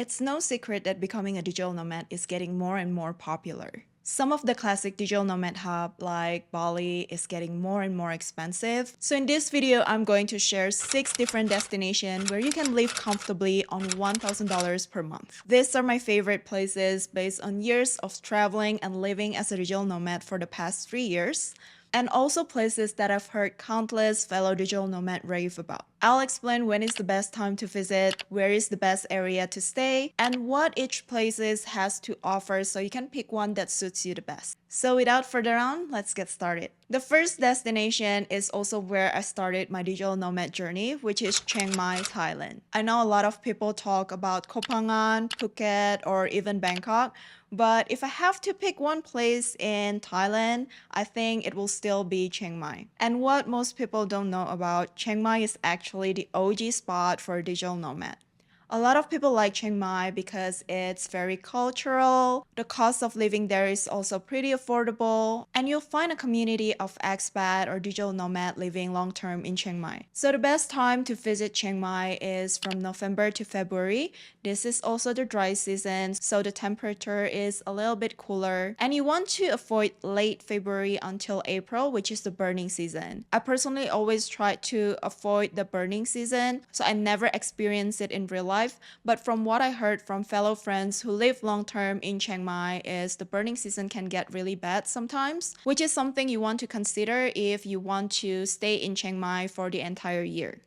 It's no secret that becoming a digital nomad is getting more and more popular. Some of the classic digital nomad hub like Bali is getting more and more expensive. So in this video, I'm going to share 6 different destinations where you can live comfortably on $1,000 per month. These are my favorite places based on years of traveling and living as a digital nomad for the past 3 years, and also places that I've heard countless fellow digital nomad rave about. I'll explain when is the best time to visit, where is the best area to stay, and what each places has to offer so you can pick one that suits you the best. So without further ado, let's get started. The first destination is also where I started my digital nomad journey, which is Chiang Mai, Thailand. I know a lot of people talk about Koh Phangan, Phuket, or even Bangkok, but if I have to pick one place in Thailand, I think it will still be Chiang Mai. And what most people don't know about, Chiang Mai is actually the OG spot for a digital nomad. A lot of people like Chiang Mai because it's very cultural, the cost of living there is also pretty affordable, and you'll find a community of expat or digital nomad living long-term in Chiang Mai. So the best time to visit Chiang Mai is from November to February. This is also the dry season, so the temperature is a little bit cooler, and you want to avoid late February until April, which is the burning season. I personally always try to avoid the burning season, so I never experience it in real life. But from what I heard from fellow friends who live long-term in Chiang Mai is the burning season can get really bad sometimes, which is something you want to consider if you want to stay in Chiang Mai for the entire year.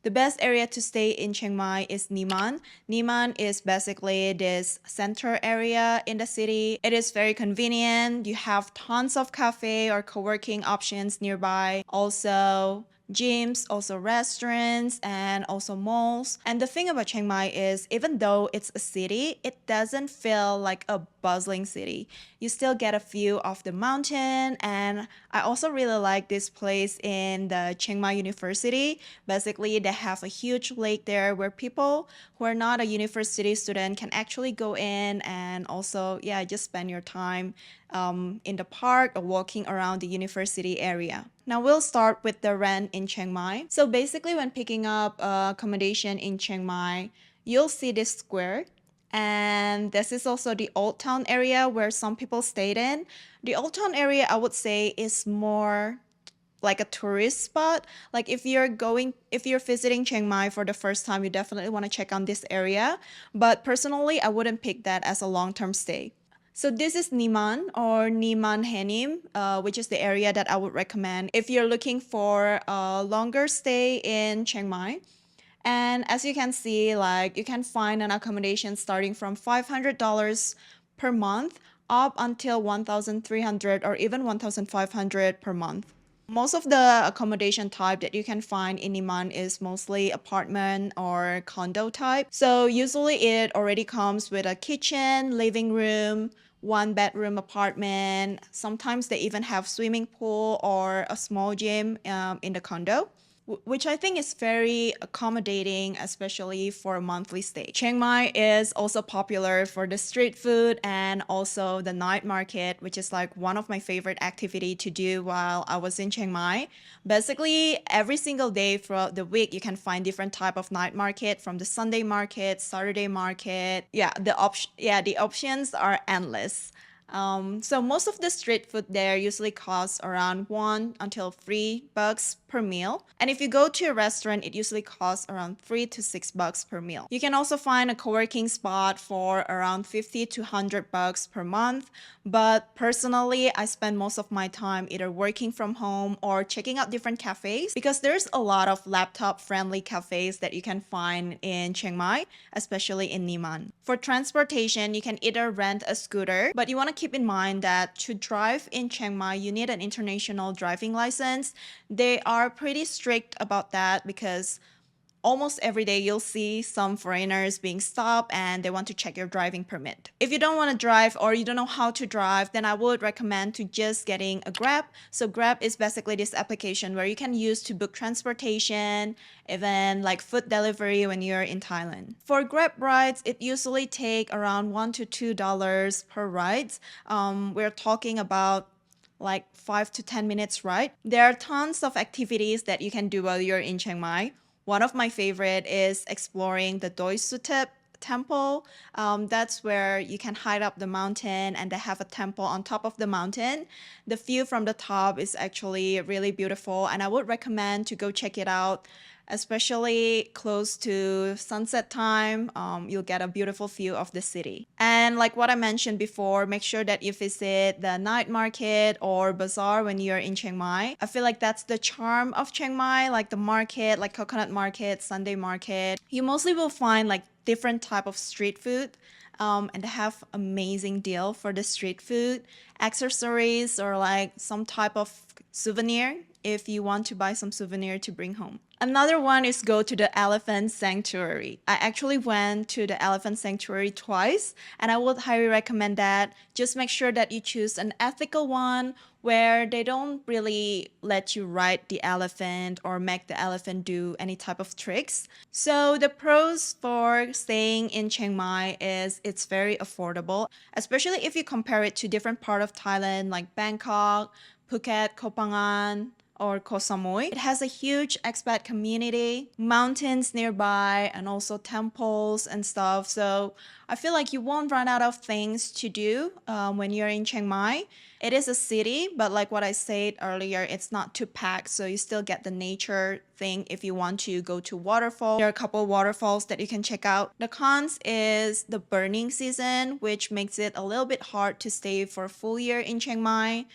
The best area to stay in Chiang Mai is Niman. Niman is basically this center area in the city. It is very convenient. You have tons of cafe or co-working options nearby. Also, gyms, also restaurants, and also malls. And the thing about Chiang Mai is even though it's a city, it doesn't feel like a bustling city. You still get a view of the mountain, and I also really like this place in the Chiang Mai University. Basically, they have a huge lake there where people who are not a university student can actually go in and also, yeah, just spend your time in the park or walking around the university area. Now we'll start with the rent in Chiang Mai. So basically when picking up accommodation in Chiang Mai, you'll see this square. And this is also the Old Town area where some people stayed in. The Old Town area, I would say, is more like a tourist spot. Like if you're visiting Chiang Mai for the first time, you definitely want to check on this area. But personally, I wouldn't pick that as a long-term stay. So this is Niman or Niman Henim, which is the area that I would recommend if you're looking for a longer stay in Chiang Mai. And as you can see, like you can find an accommodation starting from $500 per month up until 1,300 or even 1,500 per month. Most of the accommodation type that you can find in Niman is mostly apartment or condo type. So usually it already comes with a kitchen, living room, 1 bedroom apartment. Sometimes they even have swimming pool or a small gym in the condo, which I think is very accommodating, especially for a monthly stay. Chiang Mai is also popular for the street food and also the night market, which is like one of my favorite activity to do while I was in Chiang Mai. Basically, every single day throughout the week, you can find different type of night market, from the Sunday market, Saturday market. Yeah, the options are endless. So most of the street food there usually costs around $1 until $3 per meal. And if you go to a restaurant, it usually costs around $3 to $6 per meal. You can also find a co-working spot for around $50 to $100 per month. But personally, I spend most of my time either working from home or checking out different cafes because there's a lot of laptop-friendly cafes that you can find in Chiang Mai, especially in Niman. For transportation, you can either rent a scooter, but you want to keep in mind that to drive in Chiang Mai, you need an international driving license. They are pretty strict about that because almost every day you'll see some foreigners being stopped and they want to check your driving permit. If you don't want to drive or you don't know how to drive, then I would recommend to just getting a Grab. So Grab is basically this application where you can use to book transportation, even like food delivery when you're in Thailand. For Grab rides, it usually take around $1 to $2 per ride. We're talking about like 5 to 10 minutes ride. There are tons of activities that you can do while you're in Chiang Mai. One of my favorite is exploring the Doi Suthep temple. That's where you can hike up the mountain and they have a temple on top of the mountain. The view from the top is actually really beautiful and I would recommend to go check it out, especially close to sunset time. You'll get a beautiful view of the city. And like what I mentioned before, make sure that you visit the night market or bazaar when you're in Chiang Mai. I feel like that's the charm of Chiang Mai, like the market, like coconut market, Sunday market. You mostly will find like different type of street food. And they have amazing deal for the street food, accessories, or like some type of souvenir if you want to buy some souvenir to bring home. Another one is go to the elephant sanctuary. I actually went to the elephant sanctuary twice and I would highly recommend that. Just make sure that you choose an ethical one where they don't really let you ride the elephant or make the elephant do any type of tricks. So the pros for staying in Chiang Mai is it's very affordable, especially if you compare it to different part of Thailand like Bangkok, Phuket, Koh Phangan, or Koh Samui. It has a huge expat community, mountains nearby, and also temples and stuff. So I feel like you won't run out of things to do when you're in Chiang Mai. It is a city, but like what I said earlier, it's not too packed. So you still get the nature thing if you want to go to waterfall. There are a couple waterfalls that you can check out. The cons is the burning season, which makes it a little bit hard to stay for a full year in Chiang Mai.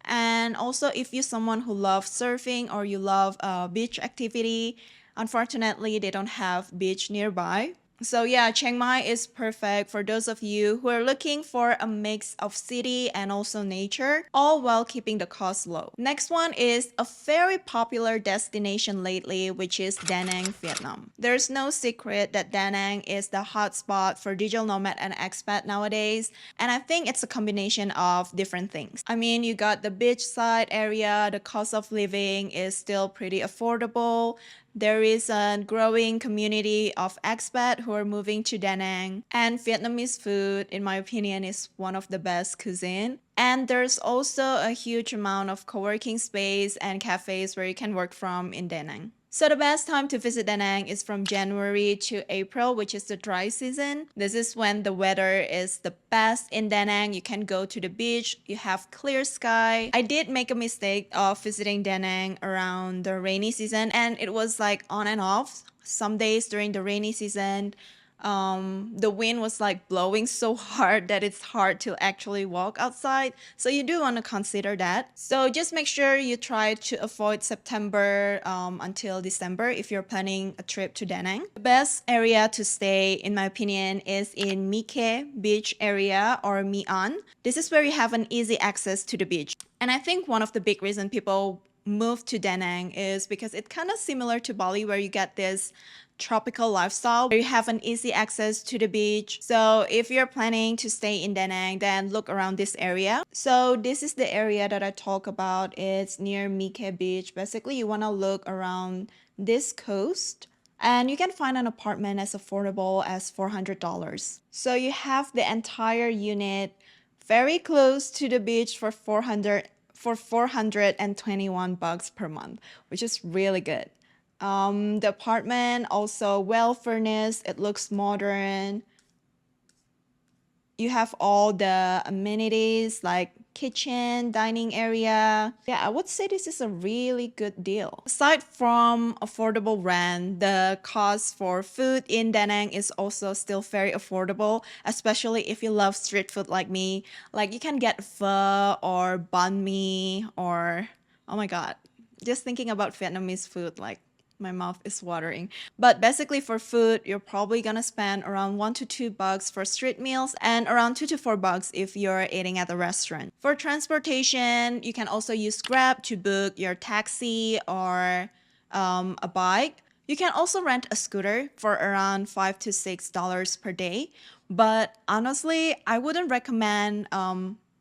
And also if you're someone who loves surfing or you love beach activity, unfortunately they don't have beach nearby. So yeah, Chiang Mai is perfect for those of you who are looking for a mix of city and also nature, all while keeping the cost low. Next one is a very popular destination lately, which is Da Nang, Vietnam. There's no secret that Da Nang is the hotspot for digital nomad and expat nowadays, and I think it's a combination of different things. I mean, you got the beachside area, the cost of living is still pretty affordable. There is a growing community of expats who are moving to Da Nang, and Vietnamese food, in my opinion, is one of the best cuisine. And there's also a huge amount of co-working space and cafes where you can work from in Da Nang. So the best time to visit Da Nang is from January to April, which is the dry season. This is when the weather is the best in Da Nang. You can go to the beach, you have clear sky. I did make a mistake of visiting Da Nang around the rainy season and it was like on and off. Some days during the rainy season, the wind was like blowing so hard that it's hard to actually walk outside. So you do want to consider that. So just make sure you try to avoid September until December if you're planning a trip to Da Nang. The best area to stay, in my opinion, is in My Khe beach area or My An. This is where you have an easy access to the beach. And I think one of the big reasons people move to Da Nang is because it's kind of similar to Bali where you get this tropical lifestyle where you have an easy access to the beach. So if you're planning to stay in Da Nang, then look around this area. So this is the area that I talk about. It's near My Khe beach. Basically, you want to look around this coast and you can find an apartment as affordable as $400. So you have the entire unit very close to the beach for $421 per month, which is really good. The apartment also well furnished. It looks modern. You have all the amenities like kitchen, dining area. Yeah, I would say this is a really good deal. Aside from affordable rent, the cost for food in Da Nang is also still very affordable, especially if you love street food like me. Like you can get pho or banh mi or, oh my God, just thinking about Vietnamese food, like my mouth is watering. But basically for food, you're probably gonna spend around $1 to $2 for street meals and around $2 to $4 if you're eating at a restaurant. For transportation, you can also use Grab to book your taxi or a bike. You can also rent a scooter for around $5 to $6 per day. But honestly, I wouldn't recommend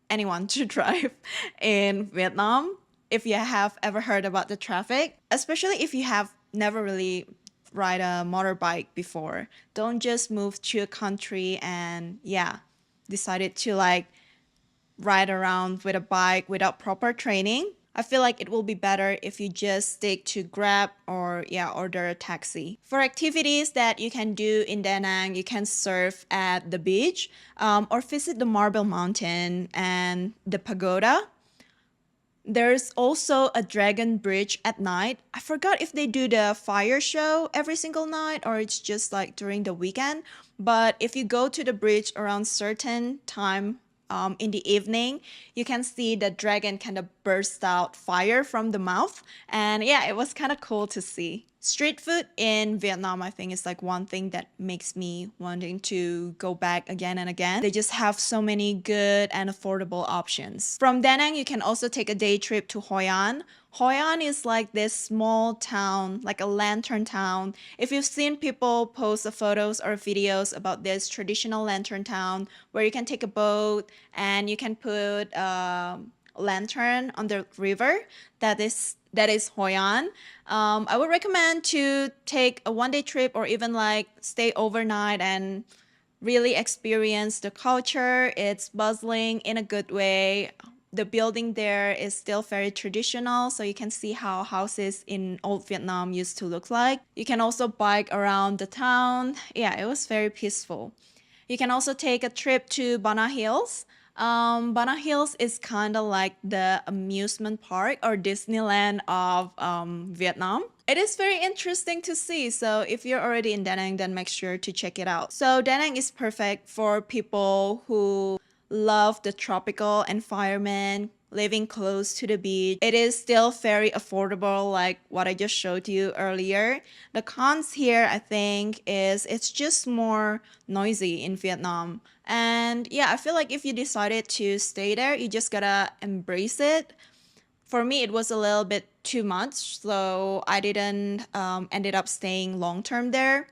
anyone to drive in Vietnam if you have ever heard about the traffic, especially if you have never really ride a motorbike before. Don't just move to a country and decided to like ride around with a bike without proper training. I feel like it will be better if you just stick to Grab or yeah, order a taxi. For activities that you can do in Da Nang, you can surf at the beach or visit the Marble Mountain and the pagoda. There's also a dragon bridge at night. I forgot if they do the fire show every single night or it's just like during the weekend. But if you go to the bridge around certain time in the evening, you can see the dragon kind of burst out fire from the mouth. And yeah, it was kind of cool to see. Street food in Vietnam, I think, is like one thing that makes me wanting to go back again and again. They just have so many good and affordable options. From Da Nang, you can also take a day trip to Hoi An. Hoi An is like this small town, like a lantern town. If you've seen people post the photos or videos about this traditional lantern town where you can take a boat and you can put a lantern on the river, that is Hoi An. I would recommend to take a one-day trip or even like stay overnight and really experience the culture. It's bustling in a good way. The building there is still very traditional, so you can see how houses in old Vietnam used to look like. You can also bike around the town. Yeah, it was very peaceful. You can also take a trip to Bana Hills. Bana Hills is kind of like the amusement park or Disneyland of Vietnam. It is very interesting to see. So if you're already in Da Nang, then make sure to check it out. So Da Nang is perfect for people who love the tropical environment, living close to the beach. It is still very affordable, like what I just showed you earlier. The cons here, I think, is it's just more noisy in Vietnam. And yeah, I feel like if you decided to stay there, you just gotta embrace it. For me, it was a little bit too much, so I didn't ended up staying long term there.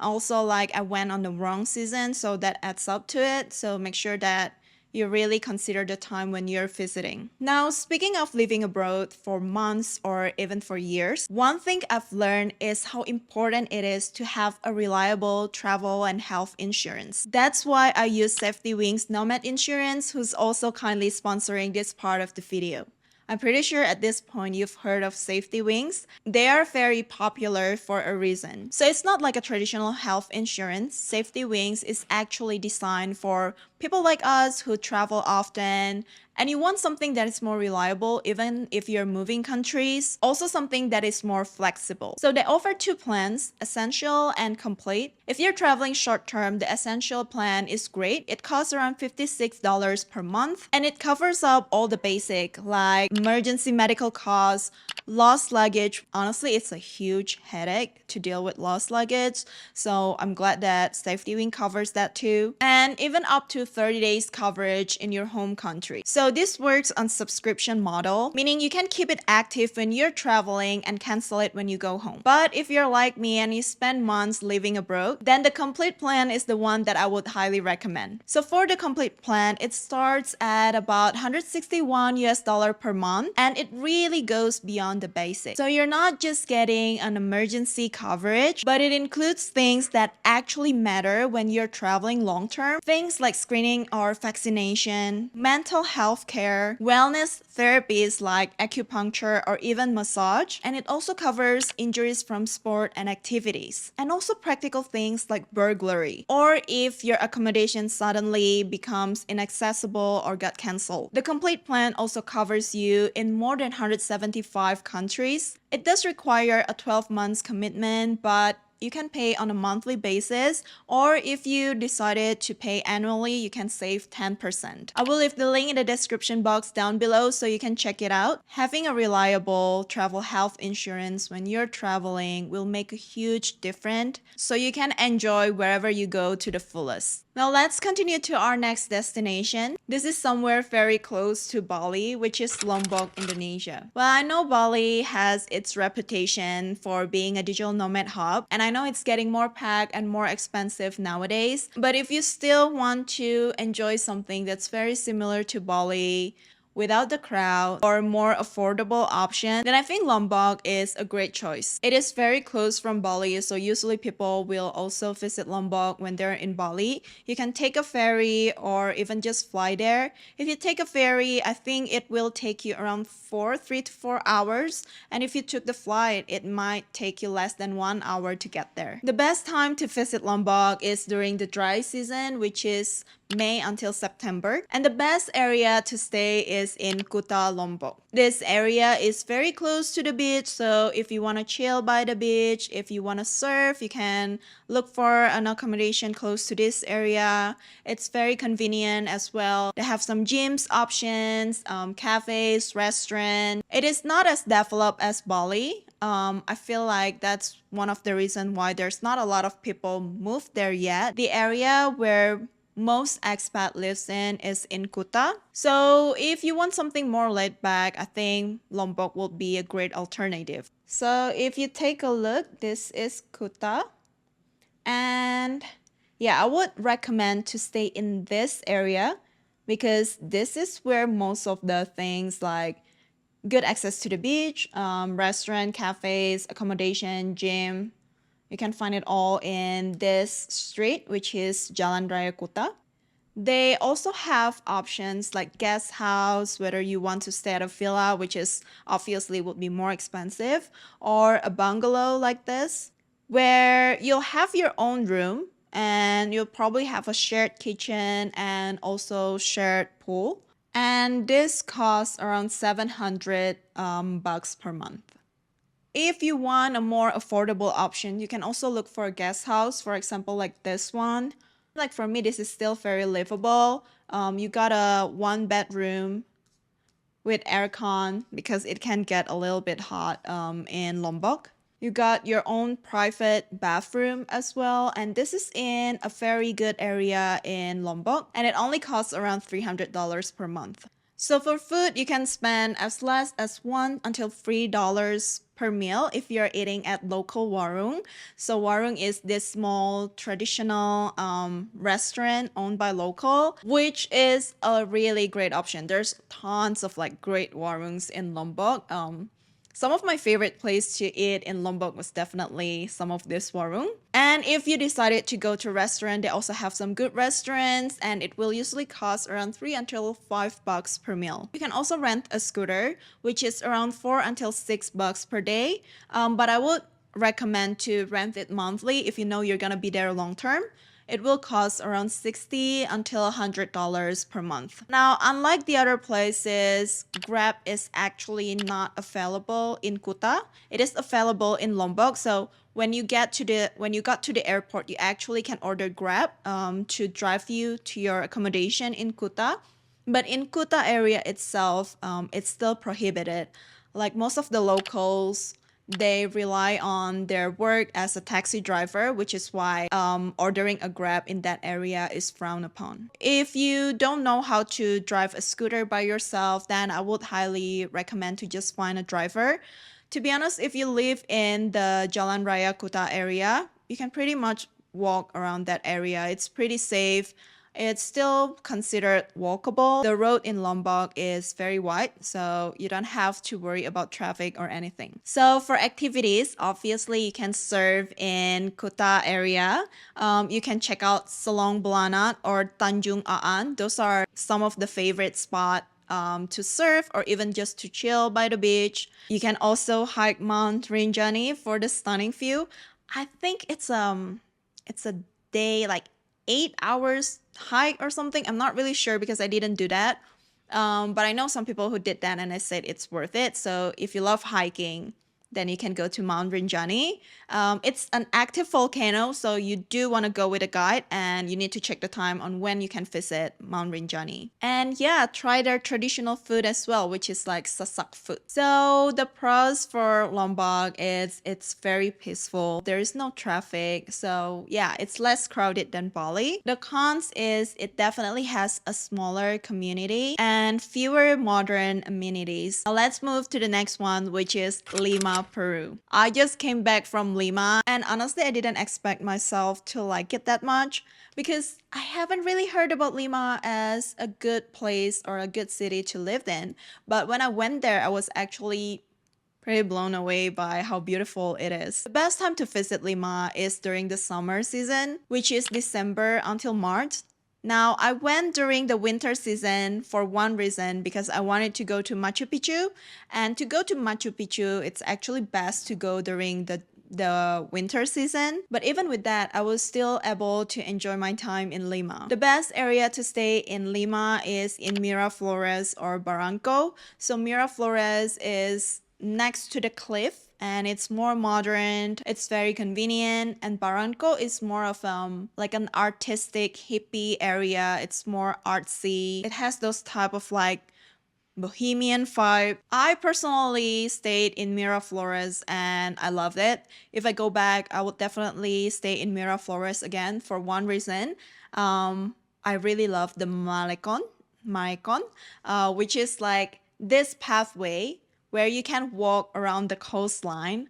Also, like I went on the wrong season, so that adds up to it. So make sure that you really consider the time when you're visiting. Now, speaking of living abroad for months or even for years, one thing I've learned is how important it is to have a reliable travel and health insurance. That's why I use SafetyWing's Nomad insurance, who's also kindly sponsoring this part of the video. I'm pretty sure at this point you've heard of SafetyWings. They are very popular for a reason. So it's not like a traditional health insurance. SafetyWings is actually designed for people like us who travel often and you want something that is more reliable even if you're moving countries. Also something that is more flexible. So they offer two plans, Essential and Complete. If you're traveling short term, the Essential plan is great. It costs around $56 per month and it covers up all the basic like emergency medical costs, lost luggage. Honestly, it's a huge headache to deal with lost luggage. So I'm glad that SafetyWing covers that too. And even up to 30 days coverage in your home country. So this works on subscription model, meaning you can keep it active when you're traveling and cancel it when you go home. But if you're like me and you spend months living abroad, then the complete plan is the one that I would highly recommend. So for the complete plan, it starts at about 161 US dollar per month and it really goes beyond the basics. So you're not just getting an emergency coverage, but it includes things that actually matter when you're traveling long term. Things like screening or vaccination, mental health care, wellness therapies like acupuncture or even massage. And it also covers injuries from sport and activities. And also practical things like burglary or if your accommodation suddenly becomes inaccessible or got canceled. The complete plan also covers you in more than 175 countries. It does require a 12 months commitment, but you can pay on a monthly basis, or if you decided to pay annually, you can save 10%. I will leave the link in the description box down below so you can check it out. Having a reliable travel health insurance when you're traveling will make a huge difference so you can enjoy wherever you go to the fullest. Now let's continue to our next destination. This is somewhere very close to Bali, which is Lombok, Indonesia. Well, I know Bali has its reputation for being a digital nomad hub, and I know it's getting more packed and more expensive nowadays. But if you still want to enjoy something that's very similar to Bali, without the crowd, or more affordable option, then I think Lombok is a great choice. It is very close from Bali, so usually people will also visit Lombok when they're in Bali. You can take a ferry or even just fly there. If you take a ferry, I think it will take you around 3 to 4 hours. And if you took the flight, it might take you less than 1 hour to get there. The best time to visit Lombok is during the dry season, which is May until September. And the best area to stay is in Kuta, Lombok. This area is very close to the beach, so if you want to chill by the beach, if you want to surf, you can look for an accommodation close to this area. It's very convenient as well. They have some gyms options, cafes, restaurants. It is not as developed as Bali. I feel like that's one of the reasons why there's not a lot of people moved there yet. The area where most expat lives in is in Kuta. So if you want something more laid back, I think Lombok will be a great alternative. So if you take a look, this is Kuta. And yeah, I would recommend to stay in this area because this is where most of the things like good access to the beach, restaurant, cafes, accommodation, gym, you can find it all in this street, which is Jalan Raya Kuta. They also have options like guest house, whether you want to stay at a villa, which is obviously would be more expensive, or a bungalow like this, where you'll have your own room and you'll probably have a shared kitchen and also shared pool. And this costs around 700 bucks per month. If you want a more affordable option, you can also look for a guest house, for example, like this one. Like for me, this is still very livable. You got a 1 bedroom with aircon because it can get a little bit hot in Lombok. You got your own private bathroom as well. And this is in a very good area in Lombok. And it only costs around $300 per month. So for food, you can spend as less as $1 until $3 per meal if you're eating at local warung. So warung is this small traditional restaurant owned by local, which is a really great option. There's tons of like great warungs in Lombok. Some of my favorite place to eat in Lombok was definitely some of this warung. And if you decided to go to a restaurant, they also have some good restaurants and it will usually cost around 3 until 5 bucks per meal. You can also rent a scooter, which is around 4 until 6 bucks per day. But I would recommend to rent it monthly if you know you're gonna be there long term. It will cost around $60 until $100 per month. Now, unlike the other places, Grab is actually not available in Kuta. It is available in Lombok. So when you got to the airport, you actually can order Grab to drive you to your accommodation in Kuta. But in Kuta area itself, it's still prohibited. Like most of the locals, they rely on their work as a taxi driver, which is why ordering a Grab in that area is frowned upon. If you don't know how to drive a scooter by yourself, then I would highly recommend to just find a driver. To be honest, if you live in the Jalan Raya Kuta area, you can pretty much walk around that area. It's pretty safe. It's still considered walkable. The road in Lombok is very wide, so you don't have to worry about traffic or anything. So for activities, obviously you can surf in Kuta area. You can check out Selong Belanak or Tanjung Aan. Those are some of the favorite spots to surf or even just to chill by the beach. You can also hike Mount Rinjani for the stunning view. I think it's a day like 8 hours hike or something. I'm not really sure because I didn't do that. But I know some people who did that and I said it's worth it. So if you love hiking, then you can go to Mount Rinjani. It's an active volcano, so you do want to go with a guide and you need to check the time on when you can visit Mount Rinjani. And yeah, try their traditional food as well, which is like sasak food. So the pros for Lombok is it's very peaceful. There is no traffic. So yeah, it's less crowded than Bali. The cons is it definitely has a smaller community and fewer modern amenities. Now let's move to the next one, which is Lima Lima, Peru. I just came back from Lima, and honestly, I didn't expect myself to like it that much because I haven't really heard about Lima as a good place or a good city to live in. But when I went there, I was actually pretty blown away by how beautiful it is. The best time to visit Lima is during the summer season, which is December until March. Now, I went during the winter season for one reason because I wanted to go to Machu Picchu. And to go to Machu Picchu, it's actually best to go during the winter season. But even with that, I was still able to enjoy my time in Lima. The best area to stay in Lima is in Miraflores or Barranco. So Miraflores is next to the cliff and it's more modern, it's very convenient, and Barranco is more of like an artistic hippie area. It's more artsy. It has those type of like bohemian vibe. I personally stayed in Miraflores and I loved it. If I go back, I would definitely stay in Miraflores again for one reason. I really love the Malecon, which is like this pathway where you can walk around the coastline,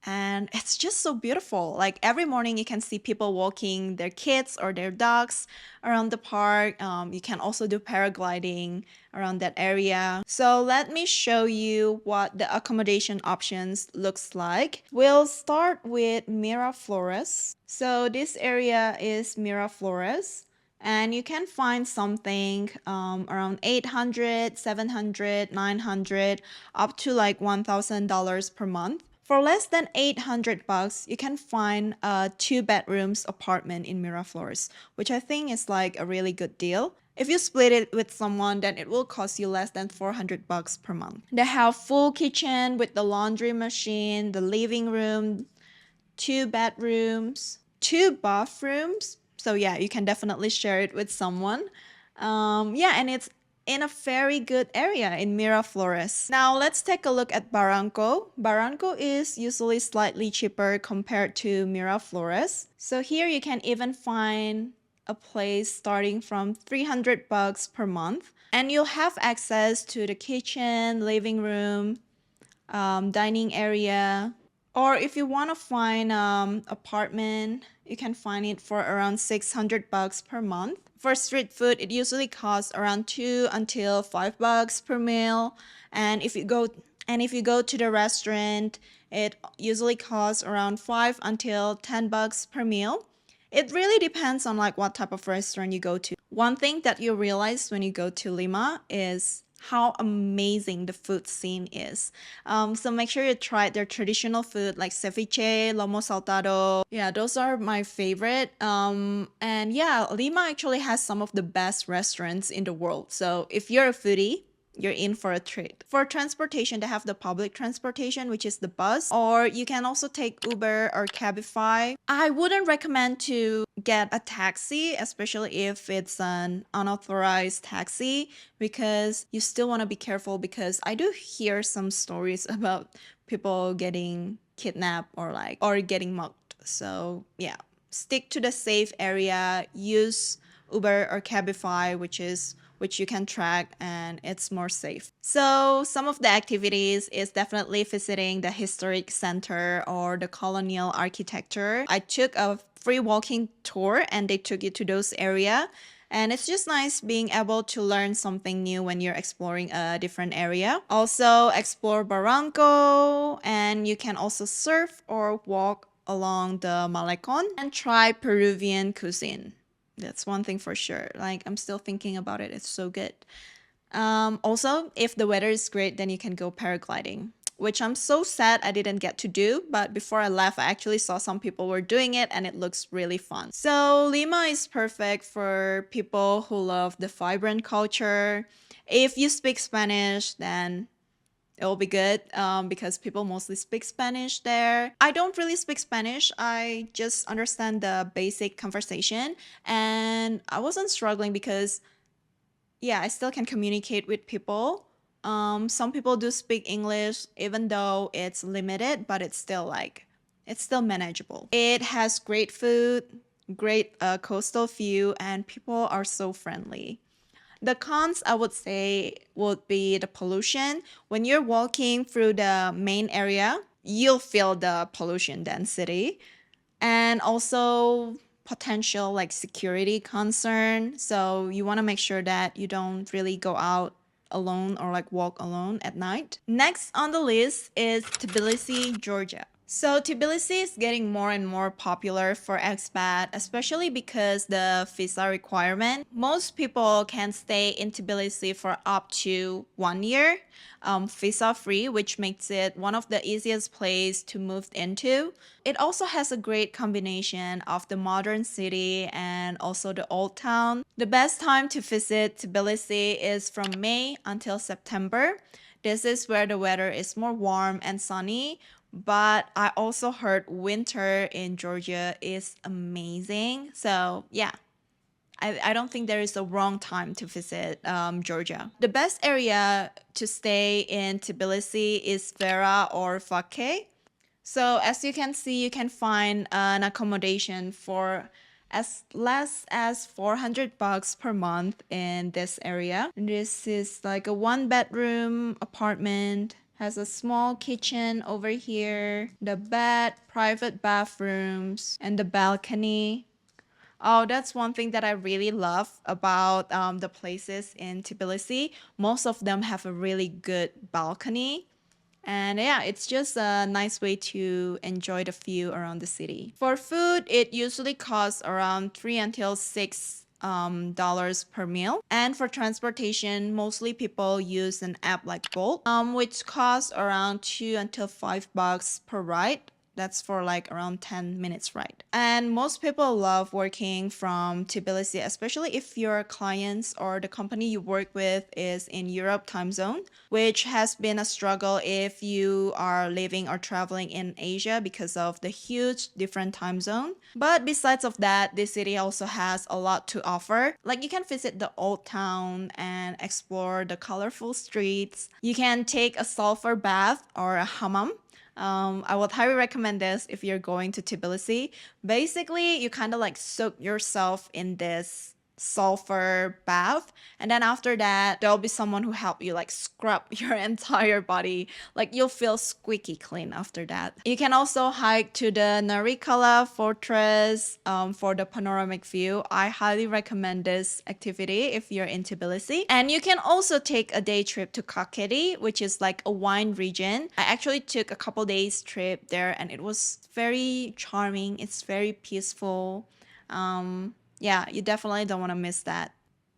and it's just so beautiful. Like every morning you can see people walking their kids or their dogs around the park. You can also do paragliding around that area. So let me show you what the accommodation options looks like. We'll start with Miraflores. So this area is Miraflores, and you can find something around 800, 700, 900, up to like $1,000 per month. For less than 800 bucks, you can find a 2 bedrooms apartment in Miraflores, which I think is like a really good deal. If you split it with someone, then it will cost you less than 400 bucks per month. They have full kitchen with the laundry machine, the living room, 2 bedrooms, 2 bathrooms. So yeah, you can definitely share it with someone. Yeah, and it's in a very good area in Miraflores. Now let's take a look at Barranco. Barranco is usually slightly cheaper compared to Miraflores. So here you can even find a place starting from 300 bucks per month. And you'll have access to the kitchen, living room, dining area. Or if you want to find apartment, you can find it for around 600 bucks per month. For street food, it usually costs around 2 until 5 bucks per meal. And if you go to the restaurant, it usually costs around 5 until 10 bucks per meal. It really depends on like what type of restaurant you go to. One thing that you realize when you go to Lima is how amazing the food scene is. So make sure you try their traditional food like ceviche, lomo saltado. Yeah, those are my favorite. And yeah, Lima actually has some of the best restaurants in the world. So if you're a foodie, you're in for a treat. For transportation, they have the public transportation, which is the bus, or you can also take Uber or Cabify. I wouldn't recommend to get a taxi, especially if it's an unauthorized taxi, because you still want to be careful, because I do hear some stories about people getting kidnapped or getting mugged. So yeah, stick to the safe area, use Uber or Cabify, which you can track, and it's more safe. So some of the activities is definitely visiting the historic center or the colonial architecture. I took a free walking tour and they took you to those area. And it's just nice being able to learn something new when you're exploring a different area. Also explore Barranco, and you can also surf or walk along the Malecon and try Peruvian cuisine. That's one thing for sure. Like, I'm still thinking about it. It's so good. Also, if the weather is great, then you can go paragliding, which I'm so sad I didn't get to do. But before I left, I actually saw some people were doing it and it looks really fun. So Lima is perfect for people who love the vibrant culture. If you speak Spanish, then it will be good because people mostly speak Spanish there. I don't really speak Spanish. I just understand the basic conversation, and I wasn't struggling because, yeah, I still can communicate with people. Some people do speak English, even though it's limited, but it's still manageable. It has great food, great coastal view, and people are so friendly. The cons, I would say, would be the pollution. When you're walking through the main area, you'll feel the pollution density, and also potential like security concern. So you want to make sure that you don't really go out alone or like walk alone at night. Next on the list is Tbilisi, Georgia. So Tbilisi is getting more and more popular for expat, especially because the visa requirement. Most people can stay in Tbilisi for up to 1 year, visa free, which makes it one of the easiest place to move into. It also has a great combination of the modern city and also the old town. The best time to visit Tbilisi is from May until September. This is where the weather is more warm and sunny, but I also heard winter in Georgia is amazing. So yeah, I don't think there is a wrong time to visit Georgia. The best area to stay in Tbilisi is Vera or Fake. So as you can see, you can find an accommodation for as less as 400 bucks per month in this area. This is like a 1 bedroom apartment, has a small kitchen over here, the bed, private bathrooms, and the balcony. Oh, that's one thing that I really love about the places in Tbilisi. Most of them have a really good balcony. And yeah, it's just a nice way to enjoy the view around the city. For food, it usually costs around 3 until 6 dollars per meal. And for transportation, mostly people use an app like Bolt, which costs around 2 until 5 bucks per ride. That's for like around 10 minutes ride. And most people love working from Tbilisi, especially if your clients or the company you work with is in Europe time zone, which has been a struggle if you are living or traveling in Asia because of the huge different time zone. But besides of that, this city also has a lot to offer. Like you can visit the old town and explore the colorful streets. You can take a sulfur bath or a hammam. I would highly recommend this if you're going to Tbilisi. Basically, you kind of like soak yourself in this sulfur bath, and then after that there'll be someone who help you like scrub your entire body. Like you'll feel squeaky clean after that. You can also hike to the Narikala fortress for the panoramic view. I highly recommend this activity if you're in Tbilisi. And you can also take a day trip to Kakheti, which is like a wine region. I actually took a couple days trip there and it was very charming. It's very peaceful. Yeah, you definitely don't want to miss that.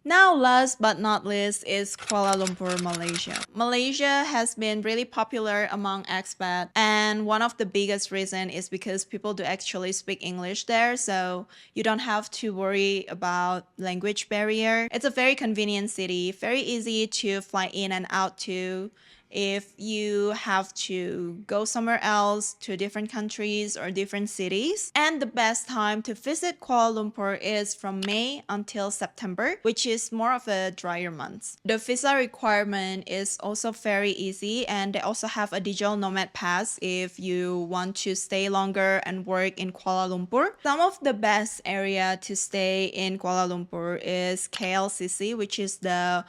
Now, last but not least is Kuala Lumpur, Malaysia. Malaysia has been really popular among expats, and one of the biggest reason is because people do actually speak English there, so you don't have to worry about language barrier. It's a very convenient city, very easy to fly in and out to. If you have to go somewhere else to different countries or different cities. And the best time to visit Kuala Lumpur is from May until September, which is more of a drier month. The visa requirement is also very easy, and they also have a digital nomad pass if you want to stay longer and work in Kuala Lumpur. Some of the best area to stay in Kuala Lumpur is KLCC, which is the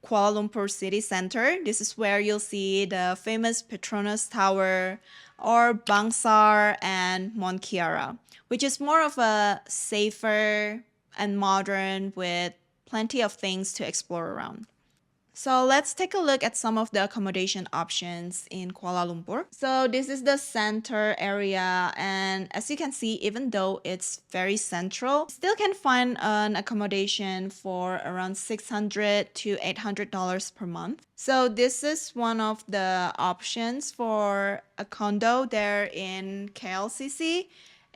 Kuala Lumpur City Center. This is where you'll see the famous Petronas Tower or Bangsar and Mont Kiara, which is more of a safer and modern with plenty of things to explore around. So let's take a look at some of the accommodation options in Kuala Lumpur. So this is the center area, and as you can see, even though it's very central, still can find an accommodation for around $600 to $800 per month. So this is one of the options for a condo there in KLCC.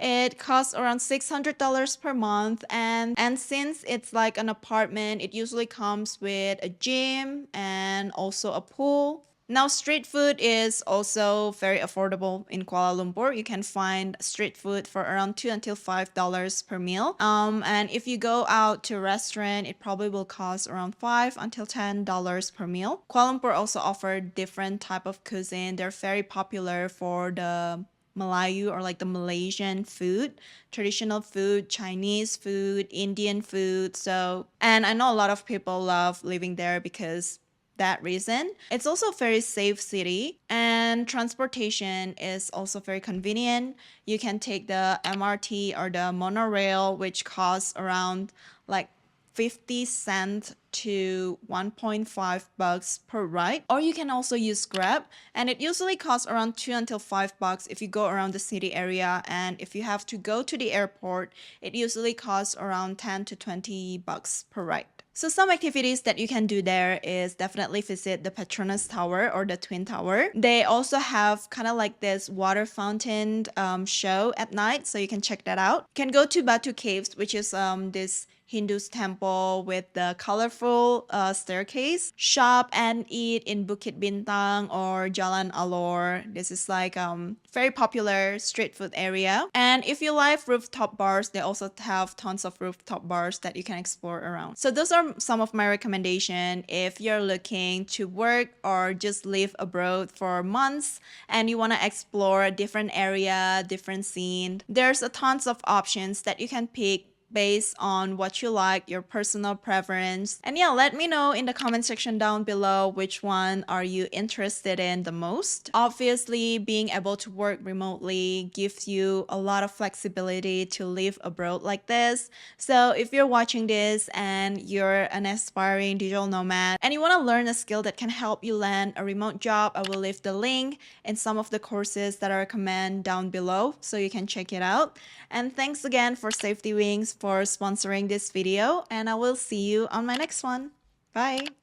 It costs around $600 per month, and since it's like an apartment, it usually comes with a gym and also a pool. Now, street food is also very affordable in Kuala Lumpur. You can find street food for around $2 until $5 per meal. And if you go out to a restaurant, it probably will cost around $5 until $10 per meal. Kuala Lumpur also offers different type of cuisine. They're very popular for the Malayu or like the Malaysian food, traditional food, Chinese food, Indian food. So, and I know a lot of people love living there because that reason. It's also a very safe city, and transportation is also very convenient. You can take the MRT or the monorail, which costs around like 50 cents to 1.5 bucks per ride, or you can also use Grab, and it usually costs around 2 until 5 bucks if you go around the city area, and if you have to go to the airport, it usually costs around 10 to 20 bucks per ride. So some activities that you can do there is definitely visit the Petronas Tower or the Twin Tower. They also have kind of like this water fountain show at night, so you can check that out. You can go to Batu Caves, which is this Hindu's temple with the colorful staircase. Shop and eat in Bukit Bintang or Jalan Alor. This is like very popular street food area. And if you like rooftop bars, they also have tons of rooftop bars that you can explore around. So those are some of my recommendations if you're looking to work or just live abroad for months and you want to explore a different area, different scene. There's a tons of options that you can pick based on what you like, your personal preference. And yeah, let me know in the comment section down below which one are you interested in the most. Obviously, being able to work remotely gives you a lot of flexibility to live abroad like this. So if you're watching this and you're an aspiring digital nomad and you want to learn a skill that can help you land a remote job, I will leave the link in some of the courses that I recommend down below so you can check it out. And thanks again for SafetyWings for sponsoring this video, and I will see you on my next one. Bye!